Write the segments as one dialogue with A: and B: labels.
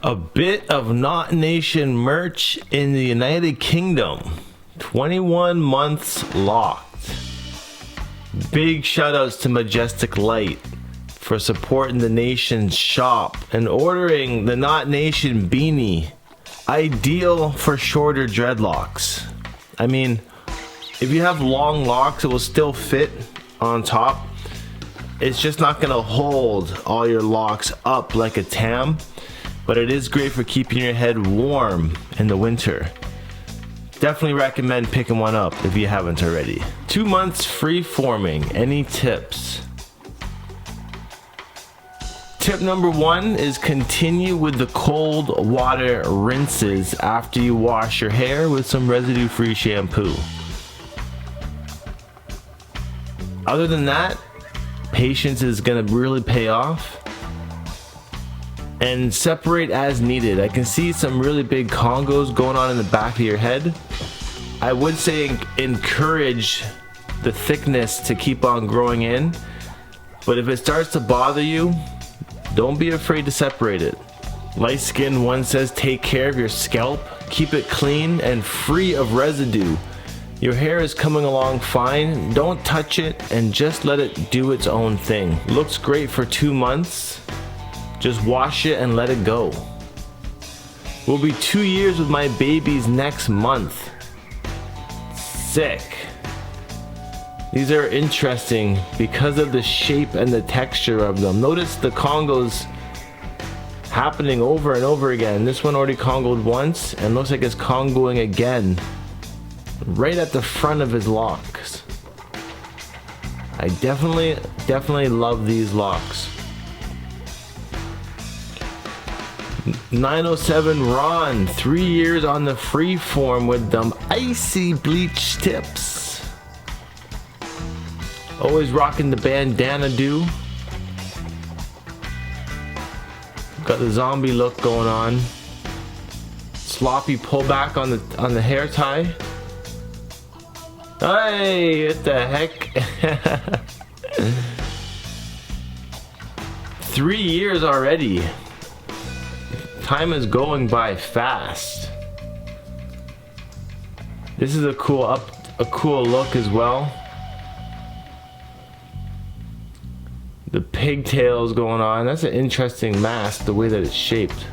A: A bit of Knot Nation merch in the United Kingdom. 21 months locked. Big shout outs to Majestic Light for supporting the Nation's shop and ordering the Knot Nation beanie. Ideal for shorter dreadlocks. I mean, if you have long locks, it will still fit on top. It's just not gonna hold all your locks up like a tam, but it is great for keeping your head warm in the winter. Definitely recommend picking one up if you haven't already. 2 months free forming. Any tips? Tip number 1 is continue with the cold water rinses after you wash your hair with some residue-free shampoo. Other than that, patience is gonna really pay off. And separate as needed. I can see some really big congos going on in the back of your head. I would say encourage the thickness to keep on growing in, but if it starts to bother you, don't be afraid to separate it. Light Skin One says take care of your scalp, keep it clean and free of residue. Your hair is coming along fine, don't touch it and just let it do its own thing. Looks great for 2 months. Just wash it and let it go. Will be 2 years with my babies next month. Sick. These are interesting because of the shape and the texture of them. Notice the congos happening over and over again. This one already congoed once and looks like it's congoing again right at the front of his locks. I definitely love these locks. 907 Ron, 3 years on the freeform with them icy bleach tips. Always rocking the bandana do. Got the zombie look going on. Sloppy pullback on the hair tie. Hey, what the heck? 3 years already. Time is going by fast. This is a cool look as well. The pigtails going on. That's an interesting mask, the way that it's shaped.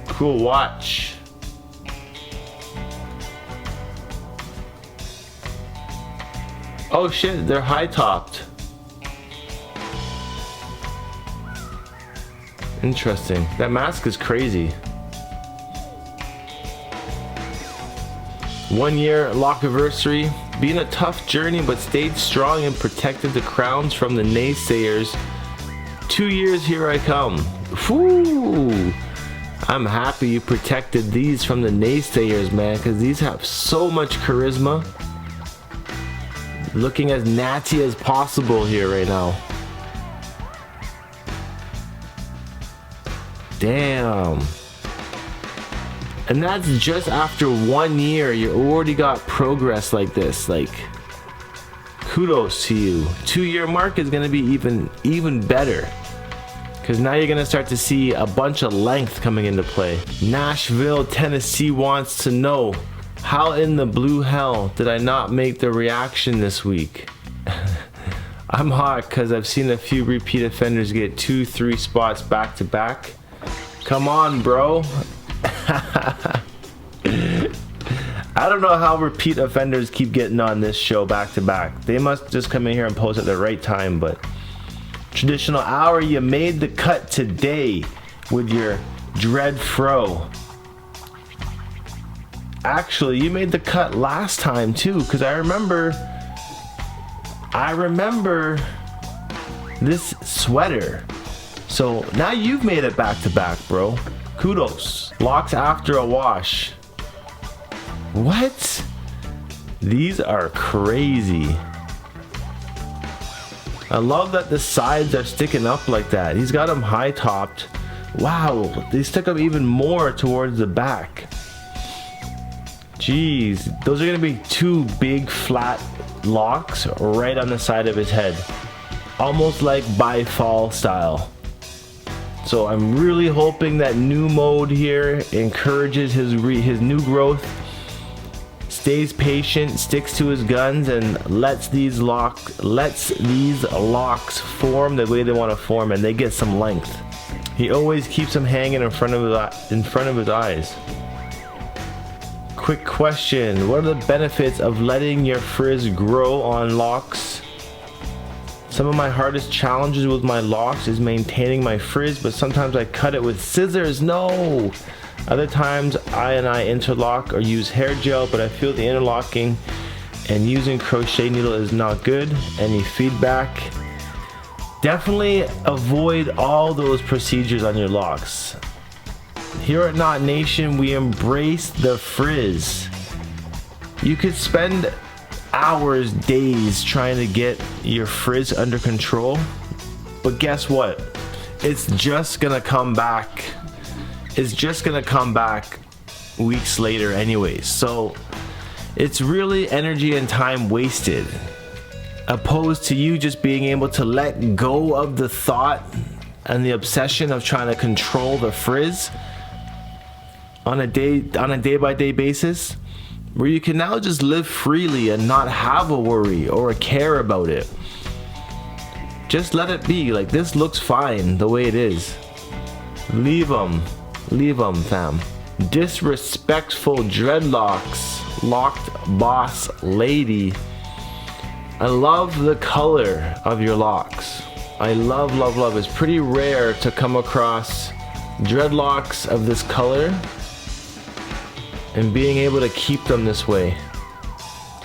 A: Cool watch. Oh shit, they're high topped. Interesting. That mask is crazy. 1 year lockiversary. Been a tough journey, but stayed strong and protected the crowns from the naysayers. 2 years, here I come. Whoo! I'm happy you protected these from the naysayers, man, because these have so much charisma. Looking as natty as possible here right now. Damn. And that's just after 1 year. You already got progress like this. Like, kudos to you. 2 year mark is gonna be even better, because now you're gonna start to see a bunch of length coming into play. Nashville, Tennessee wants to know, how in the blue hell did I not make the reaction this week? I'm hot because I've seen a few repeat offenders get 2-3 spots back to back. Come on, bro. I don't know how repeat offenders keep getting on this show back to back. They must just come in here and post at the right time. But traditional hour, you made the cut today with your dread fro. Actually, you made the cut last time too, because I remember this sweater. So now you've made it back to back, bro. Kudos. Locks after a wash. What? These are crazy. I love that the sides are sticking up like that. He's got them high topped. Wow, they stick up even more towards the back. Jeez, those are gonna be 2 big flat locks right on the side of his head. Almost like by fall style. So I'm really hoping that new mode here encourages his new growth, stays patient, sticks to his guns, and lets these locks form the way they want to form, and they get some length. He always keeps them hanging in front of his eyes. Quick question: what are the benefits of letting your frizz grow on locks? Some of my hardest challenges with my locks is maintaining my frizz, but sometimes I cut it with scissors. No! Other times I interlock or use hair gel, but I feel the interlocking and using crochet needle is not good. Any feedback? Definitely avoid all those procedures on your locks. Here at Knot Nation, we embrace the frizz. You could spend hours, days trying to get your frizz under control, but guess what? It's just gonna come back. It's just gonna come back weeks later anyways. So it's really energy and time wasted, opposed to you just being able to let go of the thought and the obsession of trying to control the frizz on a day-by-day basis, where you can now just live freely and not have a worry or a care about it. Just let it be. Like, this looks fine the way it is. Leave them, fam. Disrespectful dreadlocks, locked boss lady. I love the color of your locks. I love. It's pretty rare to come across dreadlocks of this color and being able to keep them this way.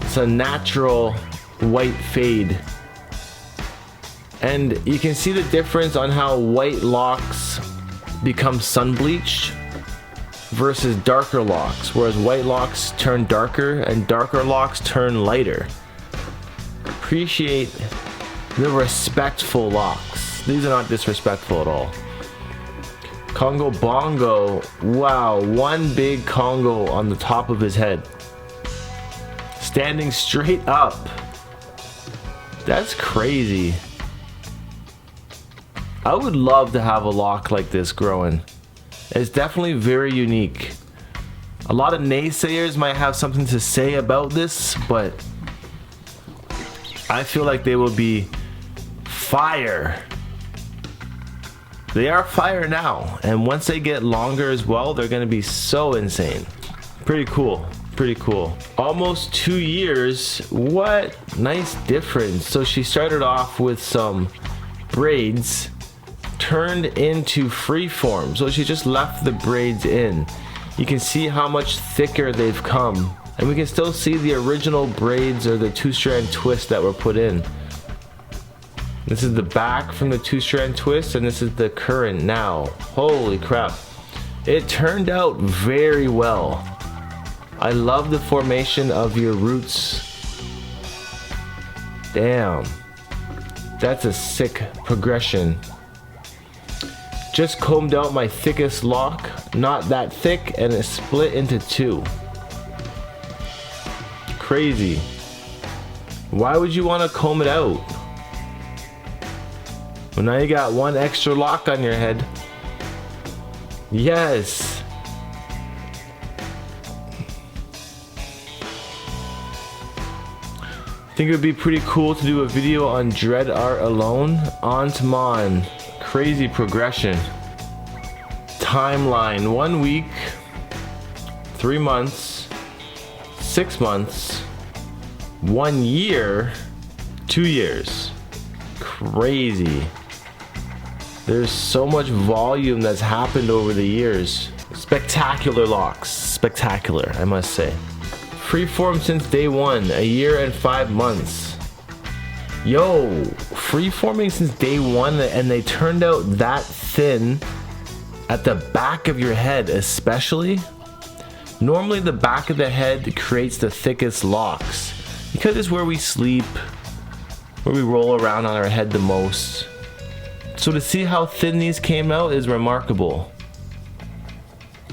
A: It's a natural white fade. And you can see the difference on how white locks become sun bleached versus darker locks, whereas white locks turn darker and darker locks turn lighter. Appreciate the respectful locks. These are not disrespectful at all. Congo Bongo, wow, one big Congo on the top of his head, standing straight up. That's crazy. I would love to have a lock like this growing. It's definitely very unique. A lot of naysayers might have something to say about this, but I feel like they will be fire. They are fire now, and once they get longer as well, they're gonna be so insane. Pretty cool. Almost 2 years. What nice difference. So she started off with some braids turned into freeform, so she just left the braids in. You can see how much thicker they've come, and we can still see the original braids or the 2-strand twist that were put in. This is the back from the 2-strand twist, and this is the current now. Holy crap. It turned out very well. I love the formation of your roots. Damn. That's a sick progression. Just combed out my thickest lock. Not that thick, and it split into 2. Crazy. Why would you want to comb it out? Well, now you got one extra lock on your head. Yes. I think it would be pretty cool to do a video on dread art alone. Antman. Crazy progression. Timeline: 1 week, 3 months, 6 months, 1 year, 2 years. Crazy. There's so much volume that's happened over the years. Spectacular locks. Spectacular, I must say. Freeform since day 1, a year and 5 months. Yo, freeforming since day 1, and they turned out that thin at the back of your head especially. Normally the back of the head creates the thickest locks because it's where we sleep, where we roll around on our head the most. So to see how thin these came out is remarkable.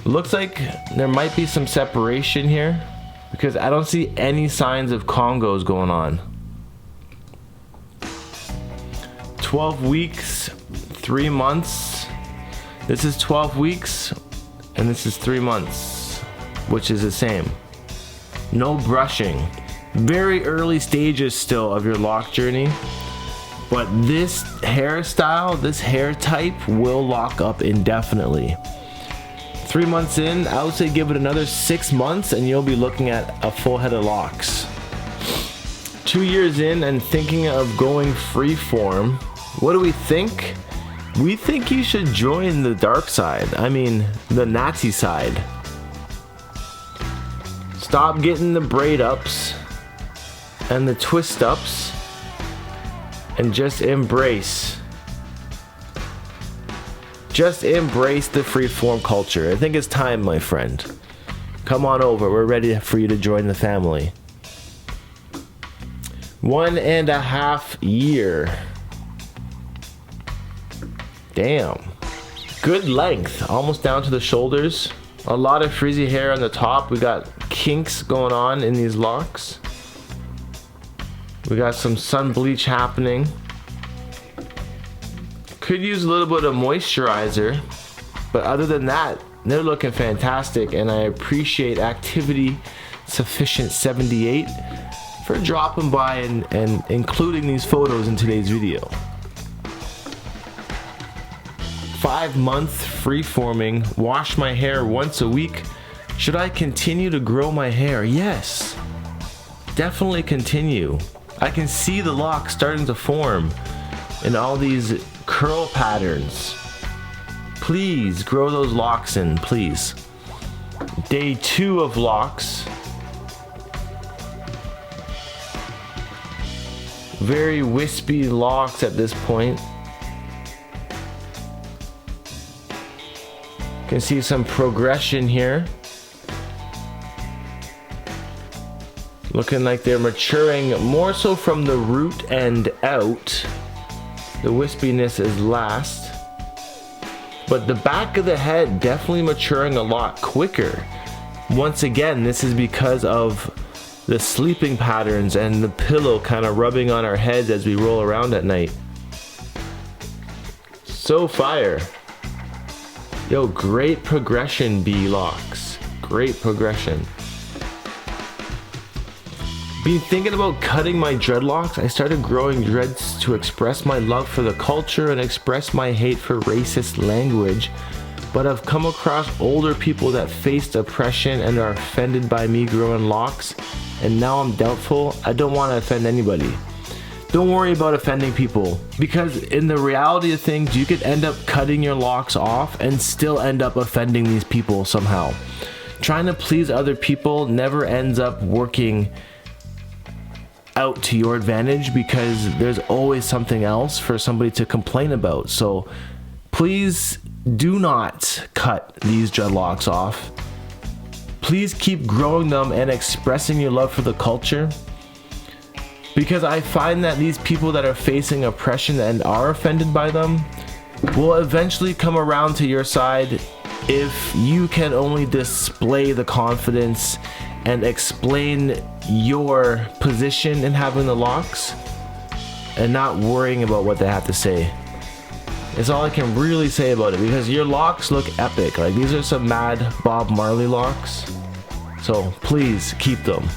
A: Looks like there might be some separation here because I don't see any signs of Congos going on. 12 weeks, 3 months. This is 12 weeks and this is 3 months, which is the same. No brushing. Very early stages still of your lock journey, but this hairstyle, this hair type will lock up indefinitely. 3 months in, I would say give it another 6 months and you'll be looking at a full head of locks. 2 years in and thinking of going freeform, what do we think? We think you should join the dark side. I mean, the Nazi side. Stop getting the braid ups and the twist ups and just embrace the freeform culture. I think it's time, my friend. Come on over. We're ready for you to join the family. 1.5 years. Damn. Good length. Almost down to the shoulders. A lot of frizzy hair on the top. We got kinks going on in these locks. We got some sun bleach happening. Could use a little bit of moisturizer, but other than that, they're looking fantastic, and I appreciate Activity Sufficient 78 for dropping by and including these photos in today's video. 5-month freeforming, wash my hair once a week. Should I continue to grow my hair? Yes, definitely continue. I can see the locks starting to form in all these curl patterns. Please grow those locks in, please. Day 2 of locks. Very wispy locks at this point. You can see some progression here. Looking like they're maturing more so from the root end out. The wispiness is last. But the back of the head definitely maturing a lot quicker. Once again, this is because of the sleeping patterns and the pillow kind of rubbing on our heads as we roll around at night. So fire. Yo, great progression, B-Locks. Great progression. Been thinking about cutting my dreadlocks. I started growing dreads to express my love for the culture and express my hate for racist language, but I've come across older people that faced oppression and are offended by me growing locks, and now I'm doubtful. I don't want to offend anybody. Don't worry about offending people, because in the reality of things, you could end up cutting your locks off and still end up offending these people somehow. Trying to please other people never ends up working out to your advantage, because there's always something else for somebody to complain about. So please do not cut these dreadlocks off. Please keep growing them and expressing your love for the culture, because I find that these people that are facing oppression and are offended by them will eventually come around to your side if you can only display the confidence and explain your position in having the locks and not worrying about what they have to say. It's all I can really say about it, because your locks look epic. Like, these are some mad Bob Marley locks, so please keep them.